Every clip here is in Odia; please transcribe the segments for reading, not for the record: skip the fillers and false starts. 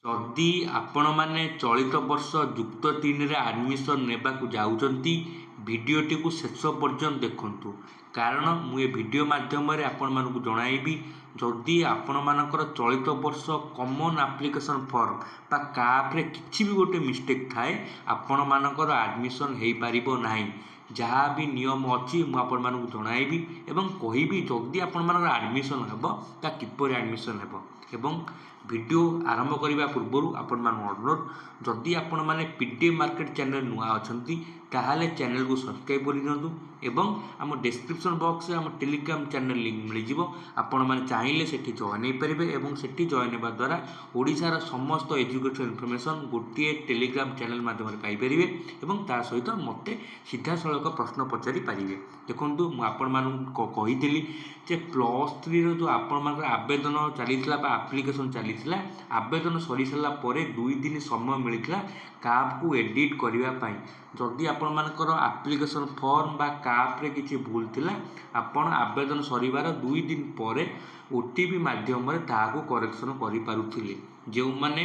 ଯଦି ଆପଣମାନେ ଚଳିତ ବର୍ଷ ଯୁକ୍ତ 3ରେ ଆଡ଼ମିସନ୍ ନେବାକୁ ଯାଉଛନ୍ତି, ଭିଡ଼ିଓଟିକୁ ଶେଷ ପର୍ଯ୍ୟନ୍ତ ଦେଖନ୍ତୁ, କାରଣ ମୁଁ ଏ ଭିଡ଼ିଓ ମାଧ୍ୟମରେ ଆପଣମାନଙ୍କୁ ଜଣାଇବି ଯଦି ଆପଣମାନଙ୍କର ଚଳିତ ବର୍ଷ କମନ୍ ଆପ୍ଲିକେସନ୍ ଫର୍ମ ବା କାପ୍ରେ କିଛି ବି ଗୋଟେ ମିଷ୍ଟେକ୍ ଥାଏ, ଆପଣମାନଙ୍କର ଆଡ଼ମିସନ୍ ହୋଇପାରିବ ନାହିଁ। ଯାହା ବି ନିୟମ ଅଛି ମୁଁ ଆପଣମାନଙ୍କୁ ଜଣାଇବି ଏବଂ କହିବି ଯଦି ଆପଣମାନଙ୍କର ଆଡ଼ମିସନ୍ ହେବ ତା କିପରି ଆଡ଼ମିସନ୍ ହେବ। ଏବଂ ଭିଡ଼ିଓ ଆରମ୍ଭ କରିବା ପୂର୍ବରୁ ଆପଣମାନଙ୍କୁ ଅନୁରୋଧ, ଯଦି ଆପଣମାନେ PDF ମାର୍କେଟ୍ ଚ୍ୟାନେଲ୍ ନୂଆ ଅଛନ୍ତି ତାହେଲେ ଚ୍ୟାନେଲକୁ ସବସ୍କ୍ରାଇବ୍ କରିଦିଅନ୍ତୁ ଏବଂ ଆମ ଡେସ୍କ୍ରିପସନ୍ ବକ୍ସରେ ଆମ ଟେଲିଗ୍ରାମ ଚ୍ୟାନେଲ୍ ଲିଙ୍କ୍ ମିଳିଯିବ। ଆପଣମାନେ ଚାହିଁଲେ ସେଠି ଜଏନ୍ ହୋଇପାରିବେ ଏବଂ ସେଠି ଜଏନ୍ ହେବା ଦ୍ୱାରା ଓଡ଼ିଶାର ସମସ୍ତ ଏଜୁକେସନ୍ ଇନଫର୍ମେସନ୍ ଗୋଟିଏ ଟେଲିଗ୍ରାମ ଚ୍ୟାନେଲ୍ ମାଧ୍ୟମରେ ପାଇପାରିବେ ଏବଂ ତା ସହିତ ମୋତେ ସିଧାସଳଖ ପ୍ରଶ୍ନ ପଚାରି ପାରିବେ। ଦେଖନ୍ତୁ, ମୁଁ ଆପଣମାନଙ୍କୁ କହିଥିଲି ଯେ +3ର ଯେଉଁ ଆପଣମାନଙ୍କର ଆବେଦନ ଚାଲିଥିଲା ବା ଆପ୍ଲିକେସନ୍ ଚାଲିଥିଲା, ଆବେଦନ ସରିସାରିଲା ପରେ 2 ଦିନ ସମୟ ମିଳିଥିଲା କାପ୍କୁ ଏଡ଼ିଟ୍ କରିବା ପାଇଁ। ଯଦି ଆପଣମାନଙ୍କର ଆପ୍ଲିକେସନ୍ ଫର୍ମ ବା କାପ୍ରେ କିଛି ଭୁଲ ଥିଲା, ଆପଣ ଆବେଦନ ସରିବାର 2 ଦିନ ପରେ OTP ମାଧ୍ୟମରେ ତାହାକୁ କରେକ୍ସନ୍ କରିପାରୁଥିଲେ। ଯେଉଁମାନେ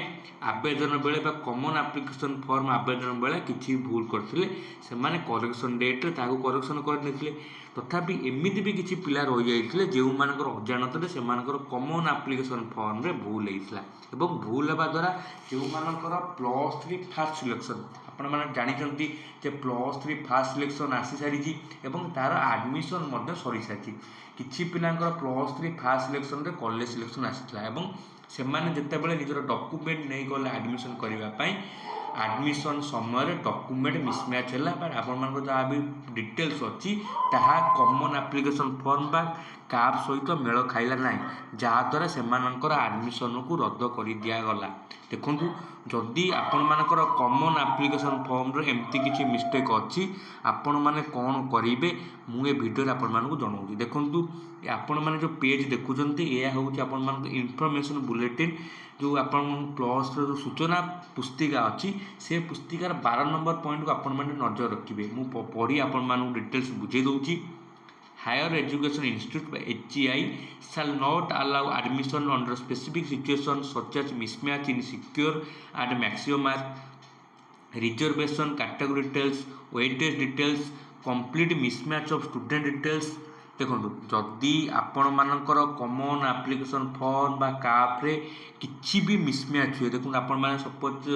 ଆବେଦନ ବେଳେ ବା କମନ୍ ଆପ୍ଲିକେସନ୍ ଫର୍ମ ଆବେଦନ ବେଳେ କିଛି ଭୁଲ କରିଥିଲେ, ସେମାନେ କରେକ୍ସନ୍ ଡେଟ୍ରେ ତାହାକୁ କରେକ୍ସନ୍ କରିନେଇଥିଲେ। ତଥାପି ଏମିତି ବି କିଛି ପିଲା ରହିଯାଇଥିଲେ ଯେଉଁମାନଙ୍କର ଅଜାଣତରେ ସେମାନଙ୍କର କମନ୍ ଆପ୍ଲିକେସନ୍ ଫର୍ମରେ ଭୁଲ ହେଇଥିଲା ଏବଂ ଭୁଲ ହେବା ଦ୍ୱାରା ଯେଉଁମାନଙ୍କର +3 ଫାର୍ଷ୍ଟ ସିଲେକ୍ସନ୍, ଆପଣମାନେ ଜାଣିଛନ୍ତି ଯେ +3 ଫାର୍ଷ୍ଟ ସିଲେକ୍ସନ୍ ଆସିସାରିଛି ଏବଂ ତା'ର ଆଡ଼ମିସନ୍ ମଧ୍ୟ ସରିସାରିଛି। କିଛି ପିଲାଙ୍କର +3 ଫାର୍ଷ୍ଟ ସିଲେକ୍ସନ୍ରେ କଲେଜ ସିଲେକ୍ସନ୍ ଆସିଥିଲା ଏବଂ ସେମାନେ ଯେତେବେଳେ ନିଜର ଡକୁମେଣ୍ଟ ନେଇଗଲେ ଆଡ଼ମିସନ୍ କରିବା ପାଇଁ, ଆଡ଼ମିସନ୍ ସମୟରେ ଡକୁମେଣ୍ଟ ମିସ୍ମ୍ୟାଚ୍ ହେଲା ବା ଆପଣମାନଙ୍କର ଯାହା ବି ଡିଟେଲ୍ସ ଅଛି ତାହା କମନ୍ ଆପ୍ଲିକେସନ୍ ଫର୍ମ ବା କାପ୍ ସହିତ ମେଳ ଖାଇଲା ନାହିଁ, ଯାହାଦ୍ୱାରା ସେମାନଙ୍କର ଆଡ଼ମିସନ୍କୁ ରଦ୍ଦ କରିଦିଆଗଲା। ଦେଖନ୍ତୁ, ଯଦି ଆପଣମାନଙ୍କର କମନ୍ ଆପ୍ଲିକେସନ୍ ଫର୍ମରେ ଏମିତି କିଛି ମିଷ୍ଟେକ୍ ଅଛି, ଆପଣମାନେ କ'ଣ କରିବେ ମୁଁ ଏ ଭିଡ଼ିଓରେ ଆପଣମାନଙ୍କୁ ଜଣାଉଛି। ଦେଖନ୍ତୁ, ଆପଣମାନେ ଯେଉଁ ପେଜ୍ ଦେଖୁଛନ୍ତି ଏହା ହେଉଛି ଆପଣମାନଙ୍କ ଇନଫର୍ମେସନ୍ ବୁଲେଟିନ୍, ଯେଉଁ ଆପଣଙ୍କ +3ର ଯେଉଁ ସୂଚନା ପୁସ୍ତିକା ଅଛି ସେ ପୁସ୍ତିକାର 12 ନମ୍ବର ପଏଣ୍ଟକୁ ଆପଣମାନେ ନଜର ରଖିବେ। ମୁଁ ପଢ଼ି ଆପଣମାନଙ୍କୁ ଡିଟେଲ୍ସ ବୁଝାଇ ଦେଉଛି। Higher Education Institute by HEI shall not allow admission under specific situations such as mismatch in secure and maximum mark, reservation category details, weightage details, complete mismatch of student details। ଦେଖନ୍ତୁ, ଯଦି ଆପଣମାନଙ୍କର କମନ୍ ଆପ୍ଲିକେସନ୍ ଫର୍ମ ବା କାପ୍ରେ କିଛି ବି ମିସ୍ମ୍ୟାଚ୍ ହୁଏ, ଦେଖନ୍ତୁ ଆପଣମାନେ ସପୋଜ୍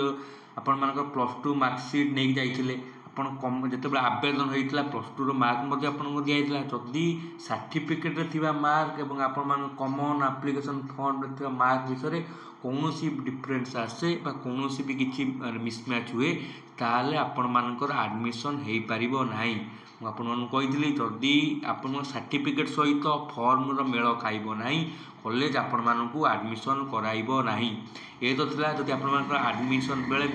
ଆପଣମାନଙ୍କର +2 ମାର୍କସିଟ୍ ନେଇକି ଯାଇଥିଲେ, ଆପଣ ଯେତେବେଳେ ଆବେଦନ ହୋଇଥିଲା +2ର ମାର୍କ ମଧ୍ୟ ଆପଣଙ୍କୁ ଦିଆଯାଇଥିଲା, ଯଦି ସାର୍ଟିଫିକେଟ୍ରେ ଥିବା ମାର୍କ ଏବଂ ଆପଣମାନଙ୍କ କମନ୍ ଆପ୍ଲିକେସନ୍ ଫର୍ମରେ ଥିବା ମାର୍କ ବିଷୟରେ କୌଣସି ଡିଫରେନ୍ସ ଆସେ ବା କୌଣସି ବି କିଛି ମିସ୍ମ୍ୟାଚ୍ ହୁଏ, ତାହେଲେ ଆପଣମାନଙ୍କର ଆଡ଼ମିସନ୍ ହୋଇପାରିବ ନାହିଁ। ମୁଁ ଆପଣମାନଙ୍କୁ କହିଥିଲି ଯଦି ଆପଣଙ୍କ ସାର୍ଟିଫିକେଟ୍ ସହିତ ଫର୍ମର ମେଳ ଖାଇବ ନାହିଁ, କଲେଜ ଆପଣମାନଙ୍କୁ ଆଡ଼ମିସନ୍ କରାଇବ ନାହିଁ। ଏ ତ ଥିଲା ଯଦି ଆପଣମାନଙ୍କର ଆଡ଼ମିସନ୍ ବେଳେ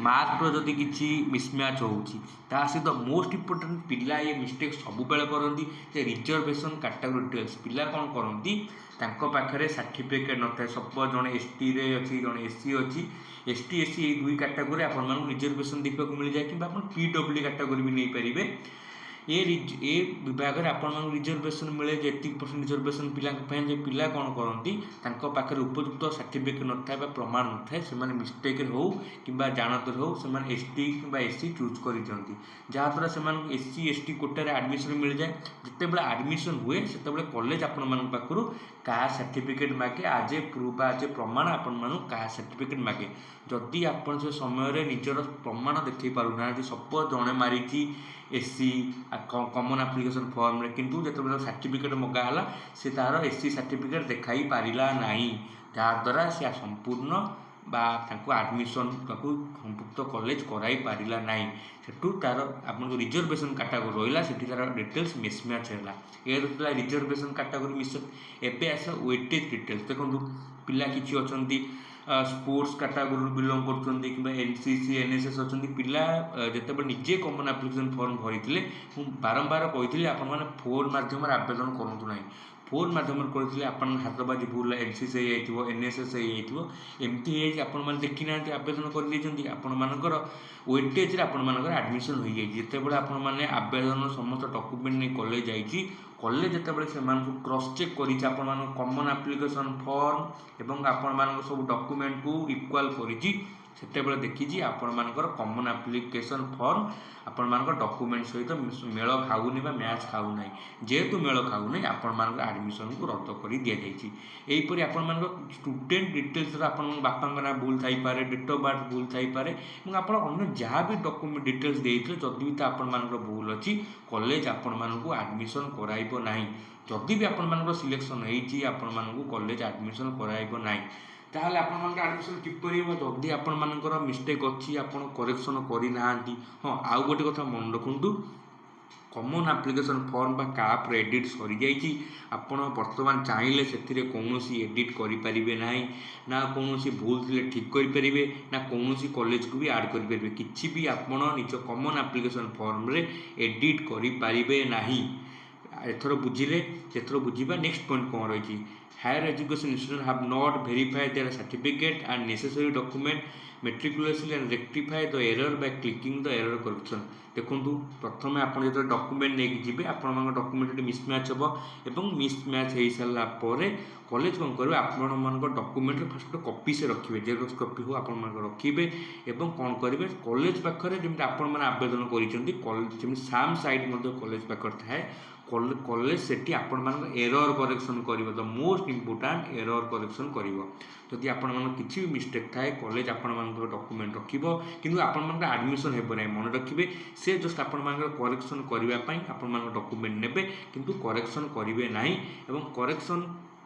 ମାର୍କର ଯଦି କିଛି ମିସ୍ମ୍ୟାଚ୍ ହେଉଛି। ତା ସହିତ ମୋଷ୍ଟ ଇମ୍ପୋର୍ଟାଣ୍ଟ, ପିଲା ଏ ମିଷ୍ଟେକ୍ ସବୁବେଳେ କରନ୍ତି ଯେ ରିଜର୍ଭେସନ୍ କାଟାଗୋରୀ ଡିଟେଲ୍ସ। ପିଲା କ'ଣ କରନ୍ତି, ତାଙ୍କ ପାଖରେ ସାର୍ଟିଫିକେଟ୍ ନଥାଏ। ସପୋଜ୍ ଜଣେ STରେ ଅଛି, ଜଣେ SC ଅଛି, ST SC ଏଇ 2 କାଟାଗୋରୀ ଆପଣମାନଙ୍କୁ ରିଜର୍ଭେସନ୍ ଦେଖିବାକୁ ମିଳିଯାଏ କିମ୍ବା ଆପଣ PW କାଟାଗୋରୀ ବି ନେଇପାରିବେ। ଏ ବିଭାଗରେ ଆପଣମାନଙ୍କୁ ରିଜର୍ଭେସନ୍ ମିଳେ ଯେ ଏତିକି % ରିଜର୍ଭେସନ୍ ପିଲାଙ୍କ ପାଇଁ। ଯେ ପିଲା କ'ଣ କରନ୍ତି, ତାଙ୍କ ପାଖରେ ଉପଯୁକ୍ତ ସାର୍ଟିଫିକେଟ୍ ନଥାଏ ବା ପ୍ରମାଣ ନଥାଏ, ସେମାନେ ମିଷ୍ଟେକ୍ରେ ହେଉ କିମ୍ବା ଜାଣତରେ ହେଉ ସେମାନେ ST କିମ୍ବା SC ଚୁଜ୍ କରିଦିଅନ୍ତି, ଯାହାଦ୍ୱାରା ସେମାନଙ୍କୁ SC ST କୋଟାରେ ଆଡ଼ମିସନ୍ ମିଳିଯାଏ। ଯେତେବେଳେ ଆଡ଼ମିସନ୍ ହୁଏ ସେତେବେଳେ କଲେଜ ଆପଣମାନଙ୍କ ପାଖରୁ କାଷ୍ଟ ସାର୍ଟିଫିକେଟ୍ ମାଗେ, ଆଜ୍ ଏ ପ୍ରୁଫ୍ ବା ଆଜ୍ ଏ ପ୍ରମାଣ ଆପଣମାନଙ୍କୁ କାଷ୍ଟ ସାର୍ଟିଫିକେଟ୍ ମାଗେ। ଯଦି ଆପଣ ସେ ସମୟରେ ନିଜର ପ୍ରମାଣ ଦେଖାଇ ପାରୁନାହାନ୍ତି, ସପୋଜ୍ ଜଣେ ମାରିଛି SC କମନ୍ ଆପ୍ଲିକେସନ୍ ଫର୍ମରେ, କିନ୍ତୁ ଯେତେବେଳେ ସାର୍ଟିଫିକେଟ୍ ମଗା ହେଲା ସେ ତା'ର SC ସାର୍ଟିଫିକେଟ୍ ଦେଖାଇ ପାରିଲା ନାହିଁ, ଯାହାଦ୍ୱାରା ସେ ସମ୍ପୂର୍ଣ୍ଣ ବା ତାଙ୍କୁ ଆଡ଼ମିସନ୍ ତାକୁ ସମ୍ପୃକ୍ତ କଲେଜ କରାଇ ପାରିଲା ନାହିଁ। ସେଠୁ ତା'ର ଆପଣଙ୍କ ରିଜର୍ଭେସନ୍ କାଟାଗୋରୀ ରହିଲା, ସେଠି ତା'ର ଡିଟେଲ୍ସ ମିସ୍ମ୍ୟାଚ୍ ହେଲା। ଏ ଥିଲା ରିଜର୍ଭେସନ୍ କାଟାଗୋରୀ ମିସ୍। ଏବେ ଆସିଲା ୱେଟେଜ୍ ଡିଟେଲ୍ସ। ଦେଖନ୍ତୁ, ପିଲା କିଛି ଅଛନ୍ତି ସ୍ପୋର୍ଟସ୍ କାଟାଗୋରୀରୁ ବିଲଙ୍ଗ କରୁଛନ୍ତି କିମ୍ବା NCC NSS ଅଛନ୍ତି। ପିଲା ଯେତେବେଳେ ନିଜେ କମନ୍ ଆପ୍ଲିକେସନ୍ ଫର୍ମ ଭରିଥିଲେ, ମୁଁ ବାରମ୍ବାର କହିଥିଲି ଆପଣମାନେ ଫୋନ୍ ମାଧ୍ୟମରେ ଆବେଦନ କରନ୍ତୁ ନାହିଁ। ଫୋନ୍ ମାଧ୍ୟମରେ କରିଥିଲେ ଆପଣଙ୍କ ହାତବାଜି ଭୁଲ NCC ହେଇଯାଇଥିବ, NSS ହେଇଯାଇଥିବ, ଏମିତି ହେଇଯାଇଛି ଆପଣମାନେ ଦେଖିନାହାନ୍ତି, ଆବେଦନ କରିଦେଇଛନ୍ତି, ଆପଣମାନଙ୍କର ୱେଟେଜ୍ରେ ଆପଣମାନଙ୍କର ଆଡ଼ମିସନ୍ ହୋଇଯାଇଛି। ଯେତେବେଳେ ଆପଣମାନେ ଆବେଦନ ସମସ୍ତ ଡକୁମେଣ୍ଟ ନେଇ କଲେଜ ଯାଇଛି, कॉलेज जितेबाला से क्रॉस चेक कर कॉमन एप्लिकेशन फॉर्म एवं आपण सब डॉक्यूमेंट को इक्वल कर देखी आपर कॉमन एप्लिकेशन फॉर्म आपण डॉक्यूमेंट सहित मेल खाऊनी मैच खाऊना जेहेतु मेल खाऊना आपण एडमिशन को रद्द कर दि जाइए। यहीपरि आपण स्टूडेंट डिटेल्स बापा ना भूल थी पारे डेट ऑफ बर्थ भूल थी पारे अन्य जहाँ भी डॉक्यूमेंट डिटेल्स देते जदि भी आपण भूल अच्छी कॉलेज आपण एडमिशन कराइब ना जदि भी आपण सिलेक्शन होती आपण कॉलेज एडमिशन कराइब ना ताहले आपण एडमिशन किपरि हो जदि आपण मिस्टेक अच्छी आप करेक्शन करना। हाँ आउ गोटे कथा मन रखु कॉमन एप्लिकेशन फॉर्म काप एडिट सरी जाइए आपण बर्तमान चाहिए से कौन एडिट करें ना कौन भूल थे ठीक करें ना कौन कॉलेज को भी ऐड करें किसी भी आपण निज कॉमन एप्लिकेशन फॉर्म रे एडिट करें ना। एथर बुझिले एथर बुझा नेक्स्ट पॉइंट कौन रही higher education institution have not verified their certificate and necessary document matriculation and rectify the error by clicking the error correction. देखो प्रथम आप जो डॉक्यूमेंट नहीं जी आपण डॉक्यूमेंट मिसमैच हम और मिसमैच हो सारापर कॉलेज कौन करेंगे आपण डॉक्यूमेंट फर्स्ट कॉपी से रखिए जेरोक्स कॉपी हो आप रखिए और कौन करेंगे कॉलेज पाखे जमी आपण आवेदन कर साम साइड कॉलेज पाखे थाए कॉलेज से आपण एरर करेक्शन कर the most important error correction कर जदि आपण किसी भी मिस्टेक थाए कॉलेज आपण डॉक्यूमेंट रखिबो किंतु आपण एडमिशन हेबो नै मन रखिबे से जस्ट आपण करेक्शन करबा पई आपण डॉक्यूमेंट नेबे किंतु करेक्शन करिवे नाही एवं करेक्शन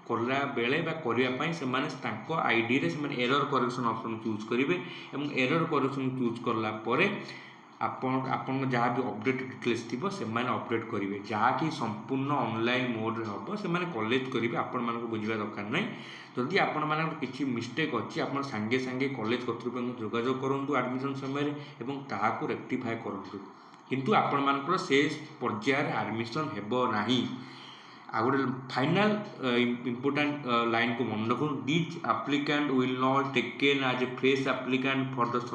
कला बेले बा करिया पई से माने तांको आईडी रे से माने एरर करेक्शन ऑप्शन चूज करिवे एवं एरर करेक्शन चूज करला परे आपण जहाँ भी अपडेट डिटेल्स थी से अपडेट करेंगे जहाँकि संपूर्ण ऑनलाइन मोड हम से कॉलेज करेंगे आपण मानक बुझा दरकार ना जदि आपण मानक किसी मिस्टेक अच्छी आप सांगे सांगे कॉलेज कर्तृपक्ष जोगाजोग करूँ एडमिशन समय एवं ताहाकू रेक्टिफाई करूँ किंतु आपण मानकर से पर्यायर एडमिशन हेबो नाही। आ गोटे फाइनाल इम्पोर्टाट लाइन को मन रखु this applicant will not taken as a fresh applicant for the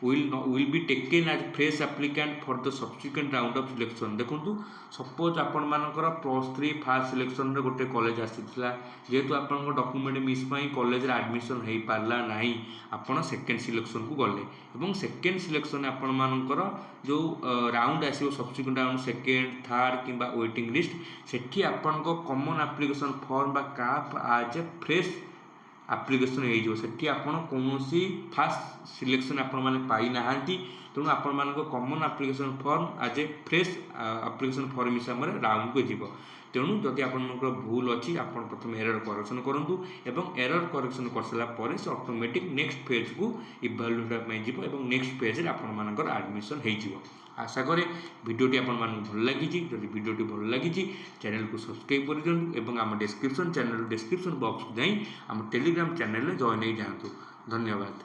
will be taken as fresh applicant for the subsequent round of selection। देखो सपोज आपण मानकर +3 फास्ट सिलेक्शन रे गोटे कॉलेज आसीथिला जेहेतु आपण डॉक्यूमेंट मिस पाई कॉलेज रे एडमिशन हेई पारला नाही आपण सेकेंड सिलेक्शन को गले एवं सेकेंड सिलेक्शन आपण मानकर जो राउंड आसीबो सबसिक्वेंट राउंड सेकेंड थर्ड किंबा वेटिंग लिस्ट सेठी आपण कॉमन एप्लिकेशन फॉर्म बा काप आज ए फ्रेश एप्लिकेशन हो कौन फास्ट सिलेक्शन आपण मैंने पाई ना तेणु आपण मान कॉमन एप्लिकेशन फॉर्म आज ए फ्रेश एप्लिकेशन फॉर्म हिसाब से राउंड को जीव तेणु जदि आप भूल अच्छी आप प्रथम एरर करेक्शन करूँ एवं एरर करेक्शन कर सारापर से ऑटोमेटिक नेक्स्ट फेज को इवैल्यूएट जीव और नेक्स्ट फेज आपर एडमिशन हो। आशा करे भिडियोटी आपण भल लगी जदि भिडियोटी भल लगी चैनल को सब्सक्राइब कर दिंतु और आम डिस्क्रिप्शन चैनल डिस्क्रिप्शन बॉक्स जाई आम टेलीग्राम चैनल जॉइन हो जातु। धन्यवाद।